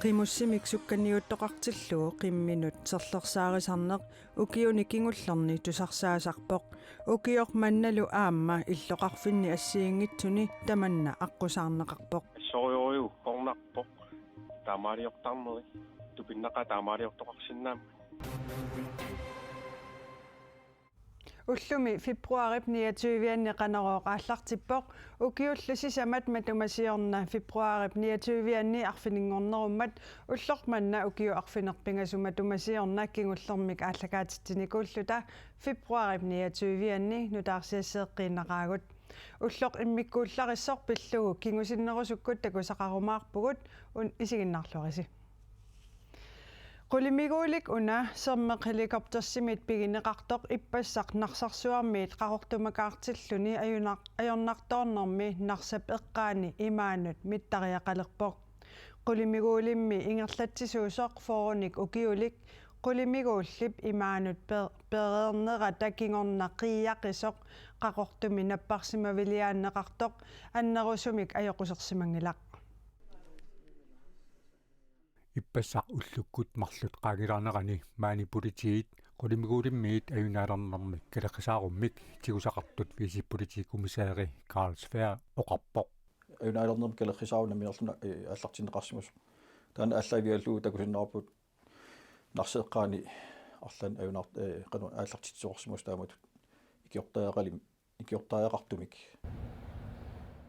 qimussимик сукканниуттоқартиллугу qimminut serlersaarisarneq ukiuni kingullerni tusarsaasarpoq ukior mannalu aamma illoqarfinni assiingitsuni tamanna аққусаарнеқарpoq сориориу корнарпоq таамаалиортарнери тупиннаqa таамаалиортоқарсиннаам уллуми фебруарip 29 qanarooq ааллартиппоq укиуллусисамат матумасиорна фебруарip 29 арфинингорнеруммат уллорманна укиу арфинерпингасума тумасиорна кигуллэрмик ааллагаатитсиникууллута фебруарip 29 нутаарсиассеэққиннақаагут уллоқ иммиккууллариссор пиллугу кингусиннерусуккут такусақарумаарпугут исигиннарлуариси Qulimiguulik una sermeq helikoptersimit pigineqartoq ippassaq narsarsuarmiit qaqortumakaartilluni ajornartoornermi narsap eqqaani imaanut mittariaqalerpoq qulimiguulimmi ingerlatsisuusoq forunik ukiulik qulimiguullip imaanut pereernerata kingornaqiiaqisoq qaqortumi napparsimaviliaanneqartoq annerusumik ajoqusersimangilaq иппассақ уллуккут марлут qaagilаарnerani маанипулитигит qulимигуулиммиит аюнааlarnermik калеққисааруммик тигусақартут висипполитик комиссаари Карл Сфер оқарпоқ аюнааlarnermik калеққисаарунами ерлуна аллартинеқарсимус таана аллавиаллуу такусиннерпут нарсеэққаани арлан аюнаарт қану ааллартитсуорсимус тааматут икиортаақартумик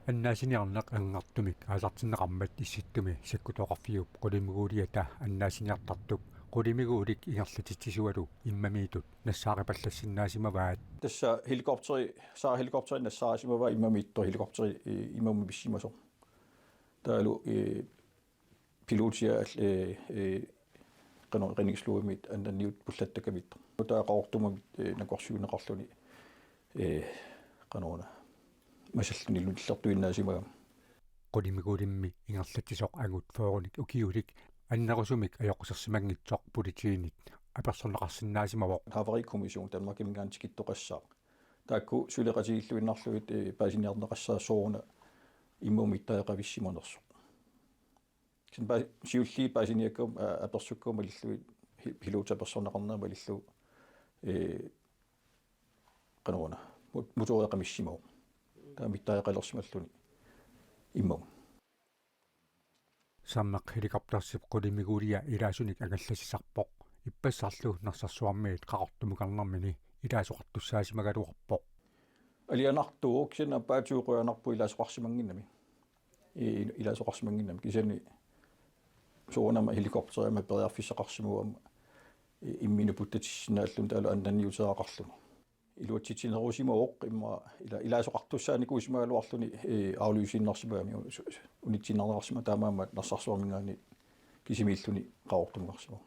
аннаасиниарнеқ ангартумик аалартиннеқармат исситтуми саккутоқарфиуп qulимигуулиата аннаасиниартартук qulимигуулик ингерлатитсисуалу иммамиитут нассаарипаллассиннаасимаваат тасса helikopteri нассаарисимава иммамиитто helikopteri иммами биссимасо таалу пилотиа qanu qanigislуумит аннаниут пуллаттакамит таақаортумамит накорсуунеқарлуни qanuna масаллунилун иллертуиннаасимага qulимигуулимми ингерлатисоқ агут фооруник укиулик аннерусумик аёққусерсимангитсоқ политиинит аперсорнеқарсинаасимавоқ хаварикомиссион Danmark имгаантикиттоқассаа таакку сулеқатигиллуиннарлуит паасиниарнеқассаа сооруна иммумиттаеқависсимонерсо кин ба сиулли паасиниаккум аперсуккуум илиллуит пилота персорнеқарнеама илиллу qanuna мотореқамиссимоо таамиттаеқалерсималлуни имму саммақ helikopterсип qulимигуулиа илаасуник агалласисарпоқ иппассарлу нарсарсуармиит қақортумукарнэрмини илаасоқартуссаасимагалуарпоқ алианартуу кисина паатиуқуянарпу илаасоқарсимангиннами илаасоқарсимангиннами кисани соонама helikopterама периарфиссақарсимуама иммину путтатиссинааллун таалу аннанниутеақарлуни илуатситинерусимаоқ имма илаасоқартуссааникуисмагалуарлуни аулуисиннарсимаами унитсиннарнерарсима таамаама нарсарсуармингаани кисимииллуни qaortumgarsimu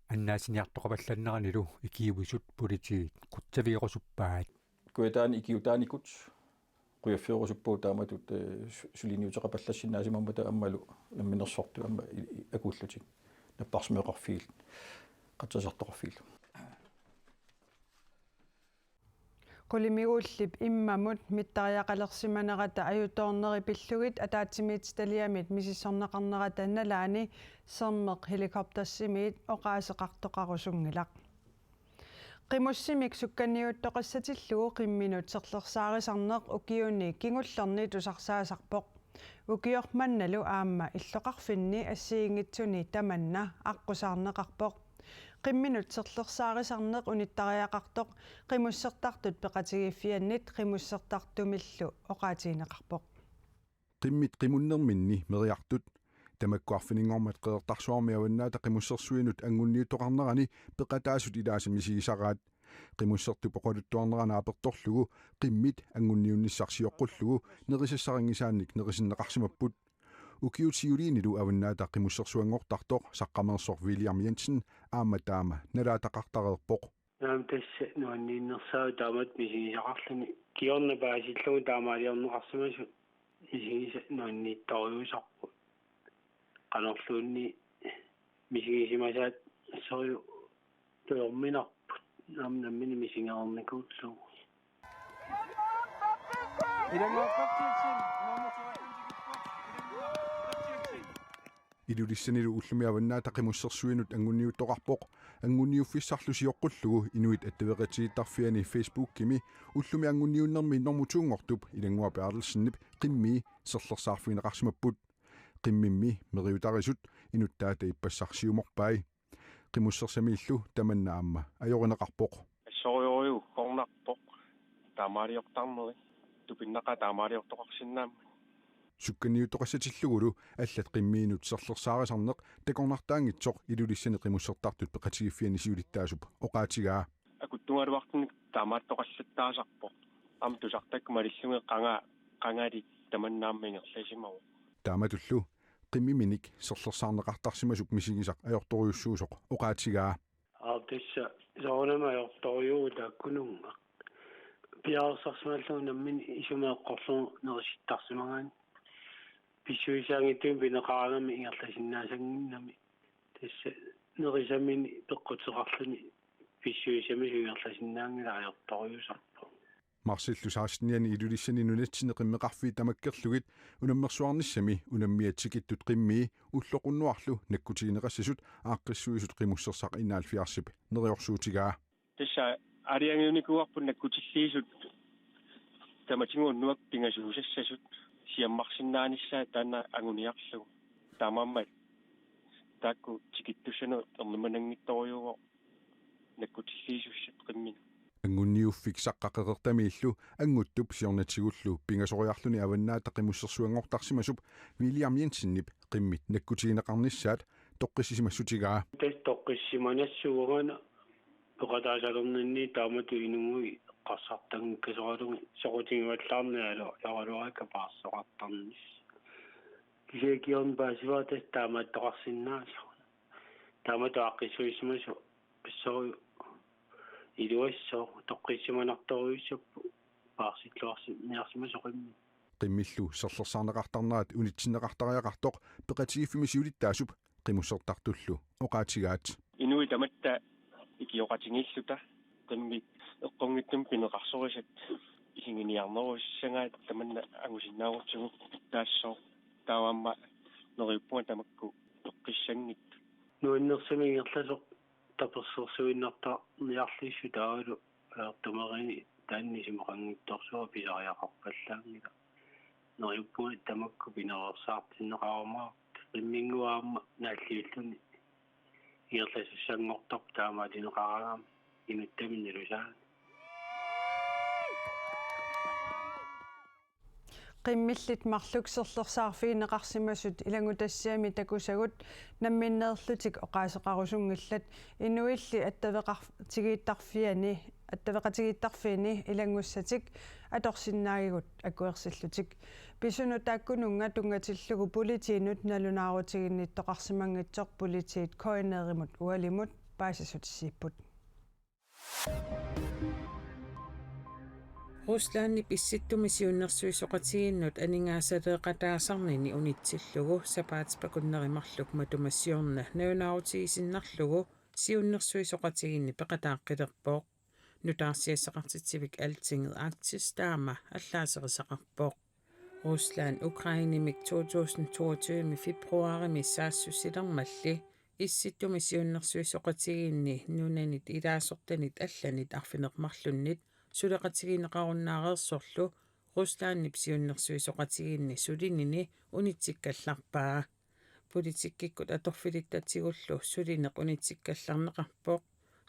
аннаасиниартоқавалланнеранилу икиуисут политигит кутсавиерусуппаат куэтаани икиутааникут қуяффиорусуппуу тааматут сулиниутеқапаллассинаасимаммата аммалу намминерсорту амма акууллутик наппарсмеқарфиил қатсасартоқарфиил Qulimiguullip immamut mittariaqalersimanerata ajutoorneri pillugit ataatimiit taliamit misissorneqarnerata nalaani sermeq helikoptersimit oqaaseqartoqarusunngilaq qimussimik sukkanniuttoqassatillugu qimminut serlersaarisarneq ukiuni kingullerni tusarsaasarpoq ukiormannalu aamma illoqarfinni assiingitsuni tamanna аққусаарнеқарпоқ qimminut serlersaarisarneq unittariaqartoq qimussertartut peqatigiffiannit qimussertartumillu oqaatiineqarpoq qimmit qimunnerminni meriartut tamakkuarfiningormat qeertarsuarmiavannaata qimussersuinut angunniuttoqarnerani peqataasut ilaasimisigisaraat qimussertu poqaluttuarnerana apertorlugu qimmit angunniunnissarsioqqullugu nerisassaringisaannik nerisinneqarsimapput ukiutsiuliinilu avannaata qimussersuangortartoq saqqamersor William Jensen aamataama nalaataqartareerpoq таамтасса нуаннииннерсаа таамат мисигисақарлуни киорна паасиллугу таамаалиорнеқарсимасу мисигиса нуаннииттаруйусарпу канерлуунни мисигисимасаат ассориу туорминарпут намнаммини мисингаарникуутлу Ilulissanilu ullumiavannaata qimussersuinut angunniuttoqarpoq angunniuffissarlusioqqullugu inuit attaveqatigiittarfiani Facebook-kimi ullumi angunniunnermi normutuungortup ilanguapi arlsinnip qimmi serlersaarfineqarsimapput qimmimmi meriutarisut inuttaata ippassarsiumorpai qimussersamiillu tamannaamma ajorineqarpoq Assorioriu qornarpoq taamaaliortarneri tupinnaqa taamaaliortoqarsinnaamma sukkaniuttoqassatillugulu аллат qimmiinut serlersaarisarneq takornartaangitsoq ilulissani qimussertartut peqatigiffiani siulittaasup oqaatigaa акуттунгалуартник таамааттоқаллаттаасарпоқ амтусартак малиллунге qangaali tamannaammiingerlasимау taamatullu qimmiminik serlersaarneqartarsimasuk misigisaq ajortoriussuusoq oqaatigaa Aatissa soonama yortoriu taakkununga. Piarsarsimallu nammin isumeeqqorlu nerisittarsimagaan. Pissuisaangittuun pineqaarami ingerlasinnaasanginnami. Tassa nerisamin peqqutiqarluni pissuisami suingerlasinnaangila ajortoriusarpo. marsillu saasniani ilulissani nunatsine qimmeqarfii tamakkerlugit unammersuarnissami unammiatsikittut qimmii ulloqunnuarlu nakkutigineqassasut aaqqissuisut qimussersaq inaalfiarsip neriorsuutigaa тасса алиангиуникуарпун наккутиллиисут таматингууннуак пингасуусассасут сиаммарсиннааниссаа таана агуниарлугу таамааммат таакку тикиттуссану эрнуманангитториуго наккутиллиисуссат qimmin angunniuffik saqqaqeqertamiillu anguttup siornatsigullu pingasoriarluni avannaata qimussersuangortarsimasup William Jensinnip qimmit nakkutigineqarnissaat toqqissisimassutigaa Tas toqqissimanassugana peqataasalernanni taamatu inungui qassartangikkasoqalungi soqutigivallaarnialo yaqaluaraka paarsoqartarnis kisekiorn paasivatas taamaattoqarsinnaasa taamatu aqqissuissimasu pissori iluasso toqqissimanartoriussappu paarsilluarsinersimasoqimmi qimmillu serlersaarneqartarneraat unitsinneqartariaqartoq peqatigifimi siulittaasup qimussertartullu oqaatigaat inui tamatta ikioqatingilluta qimmi eqqongittum pineqarsorisat isinginiarneruissangaat tamanna angusinnaagurtugu taassoo taawamma neriuppunga tamakku toqqissangit nuinnersamingerlasoq tapersersuinnarta niarlissu taalu aertumerini taannisimeqanngittorsua pisariaqarpallaangila neriuppunga tamakku pinerersaartinneqarumaa qimminguaamma naalliulluni igerlasussanngortorp taamaatineqaragaam inuttaminnalusaa qimmillit marlukserlersaarfiineqarsimasut ilangutassiami takusagut namminneerlutik oqaaseqarusunngillat inuilli attavaqatigiittarfiini ilangussatik atorsinnaagigut akuersillutik pisunu taakkununga tungatillugu politiinut nalunaarutiginniittoqarsimangitsoq politiit koineerimut ualimut paasasutissiipput Ruslanni pissittumisiunnersuisoqatiginnut aningaasaleeqataasarnini unitsillugu sapaatspakуннеримарлук матумассиорна наунаарутигисиннарлугу сиуннерсуисоqatiginni peqataaqqilerpooq nutaarsiassaqartitsivik altinget Arktis taama allaaserisaqarpooq Rusland Ukrainimik 2022 februarimi saassussilermalli issittumisiunnersuisoqatiginni nunanit ilaasortanit allanit arfinermarlunnit suleqatigineqarunnaareersorlu Ruslanni psiunnersuisoqatiginni sulinini unitsikkallarpaa politikkikut atorfilittatigullu sulineq unitsikkallarneqarpoq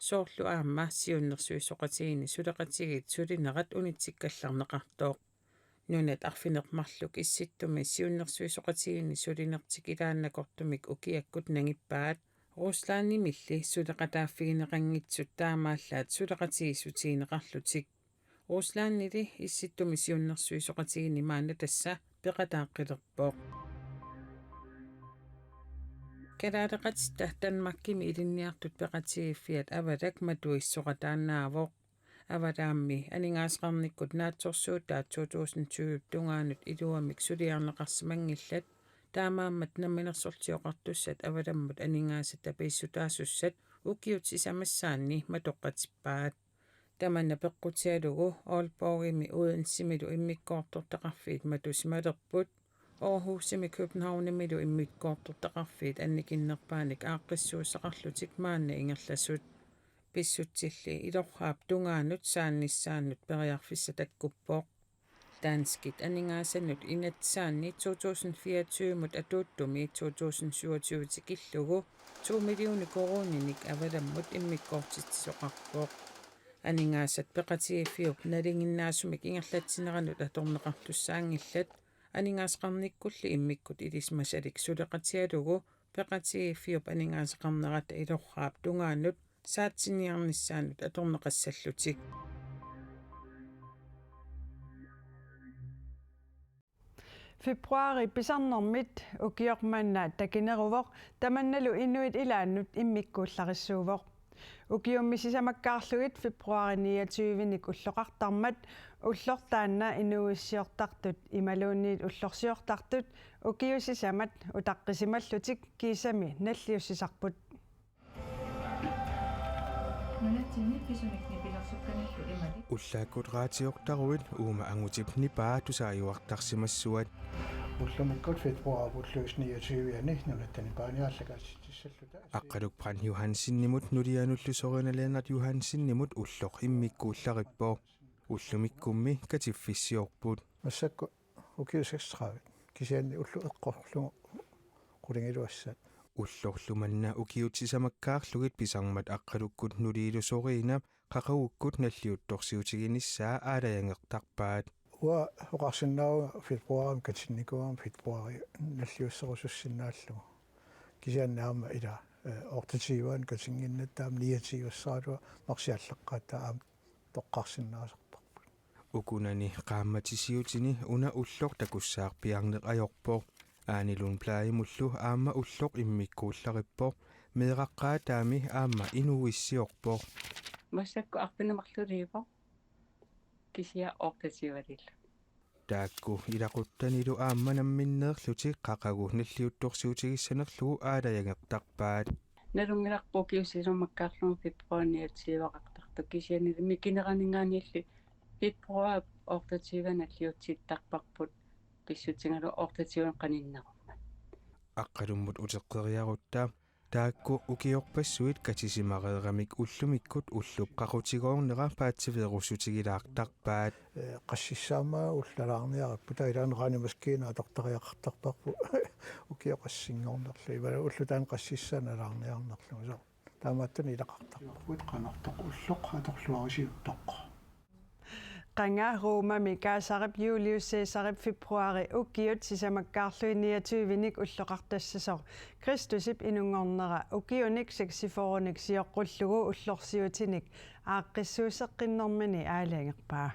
soorlu aamma siunnersuisoqatiginni suleqatigit sulineqat unitsikkallarneqartooq nunat arfinermarluk issittumi siunnersuisoqatiginni sulinertik ilaannakortumik ukiakkut nangippaat Ruslanimilli suleqataaffigineqanngitsut taamaallaat suleqatigisutigineqarlutik Ruslanili issittumisiunnersuisoqatiginni maana tassa peqataaqqilerpooq Kalaaleqatita Danmarkimi ilinniartut peqatigiffiat avatak matuissoqataannaavoq avalaammi aningaasqarnikkut naatsorsuutaat 2020 tungaanut iluamik suliarneqarsimangillat taamaammat namminersortioqartussat avalammut aningaasata piissutaasussat ukiut sisamassaanni matoqqatippaat tamanna peqqutialugu Aalborgimi Odenssimilu immikkoortortaqarfiit matusimalerput Aarhusimi Københavnimilu immikkoortortaqarfiit annikinnerpaanik aaqqissuussaqarlutik maanna ingerlasut pissutsilli ilorraap tungaanut saannissaannut periarfissa takkuppoq danskit aningaasannut inatsaanni 2024 mut atuuttumi 2027 tikillugu 2 million koroninik avalammut immikkoortitsisoqarpoq aningaasat peqatiiffiup nalinginnaasumik ingerlatsineranut atorneqartussaangillat aningaasqarnikkulli immikkut ilismasalik suleqatialugu peqatiiffiup aningaasaqarnerata ilorraap tungaanut saatsiniarnissaanut atorneqassallutik Februari pisarnermit ukiormanna takineruvoq tamannalu inuit ilaannut immikkuullarissuuvoq ukiummisisimakkaarlugit februari 29-nik ulloqartarmat ullortaanna inuissiortartut imaluunniit ullorsiortartut ukiusisamat utaqqisimallutik kiisami nalliussisarput уллааккут раатиортаруит уума ангутип нипаа тусааюартарсимассуат уллумиккут фебруар уллуис 29-ани нулаттани пааниааллагаатиссаллута аққалук пран юхансиннимут нулиануллусориналеанат юхансиннимут уллоқ иммиккууллариппоо уллумиккумми катиффиссиорпут массакку укиусакстраавит кисианни уллу эққорлугу qulingиluassat уллорлуманна укиутсисамаккаарлугит писармат аққалуккут нулиилусориина қақаууккут наллиутторсиутигиниссаа аалаянгертарпаат уа оқарсиннаауга фебруарим катинникуарам фебруари наллиуссерусуссиннааллугу кисианнаама ила ортативаан катингиннаттаам ниативассаалуа марсиаллеққаатаа аам тоққарсиннаасарпарпут укунани qaammatisiutini una ullor takussаарpiarneq ajorpoq aanilun plaimullu aamma ullor immikkuullarippoq meeqaqqaataami aamma inuissiorpoq массакку арпинамарлулиипо кисиа ортативалил таакку илақуттанилу аамманамминнеерлути қақагу наллиутторсуутигиссанерлугу аалаянгертарпаат налунгиларпу киуссисумаккаарлугу пиппуаниатсиивақартарту кисиани микинеранингааниалли пиппуа ортатива наллиутситтарпарпут писсутингалу ортативан қаниннерумма аққалуммут утеққериарутта таакку укиорпассуит катисимареерамик уллумиккут уллуп қақутигоорнера паатсиверусутигилаартарпаат qassissaammaa ullalаарniarappu tailaanerani maskiina atortariaqartarparpu ukiaqassinngoornerlu ivara ullutaan qassissanalaarniarnerlu so taamaattuni ilaqartarparput qanortoq ulloq atorluarisiuttoq qanga ruumami kaasarip Julius Caesarip februari ukiut sisamakkaarlui 29-nik ulloqartassasor Kristusip inungornera ukiunik seksiforunik sioqqullugu ullorsiutinik aaqqissuuseqqinnermini aalaangerpaa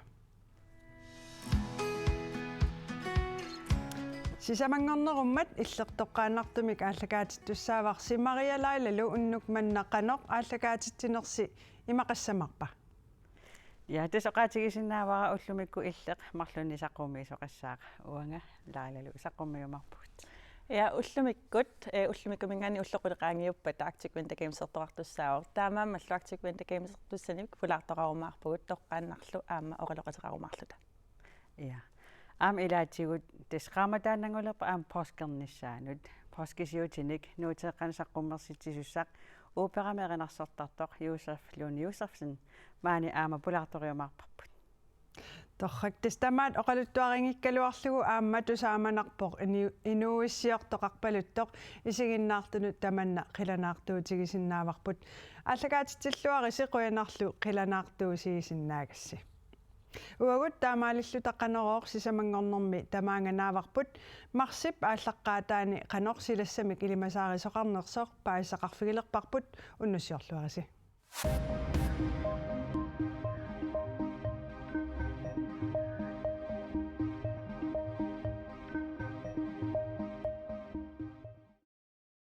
sisamangornerummat иллертоққаанартумик ааллагаатиттуссааварси мариалайлалу уннук маннақаноқ ааллагаатитсинерси имақассамарпа Ja tesoqaatigisinnaavara ullumikku illeq marlunni saqqumiisoqassaaqa uanga laalalu saqqumiumarput ja ullumikkumingaani ulloquleqaangiuppat Arctic Winter Games ertoqartussaavor taamaamma Arctic Winter Games ertussanik pulaartoqarumaarpugut toqqaannarlu aamma oqaloqatiqarumaarluta ja aam ilaatigut tesqaamataannangulerpa aam poskernissaanut poskisiutinik nuuteeqqanisaqqumersittisussaq uuperameerinarsortartoq Josefsen maani aama pulaartoriumaarparput torrak testamaat oqaluttuaringikkaluarlugu aammatusaamanarpoq inuissiortoqarpaluttoq isiginnaartunut tamanna qilanaartuutigisinnaavарput аллагаатитсиллуариси quyanarlu qilanaartuusigisinnaagasse уагут таамаалиллу таққанероор сисамангорнэрми тамаанганааvarput марсип ааллаққаатаани қанорсилассамик илимасаарисоқарнерсоор паисақарфигилерпарпут уннуссиорлуариси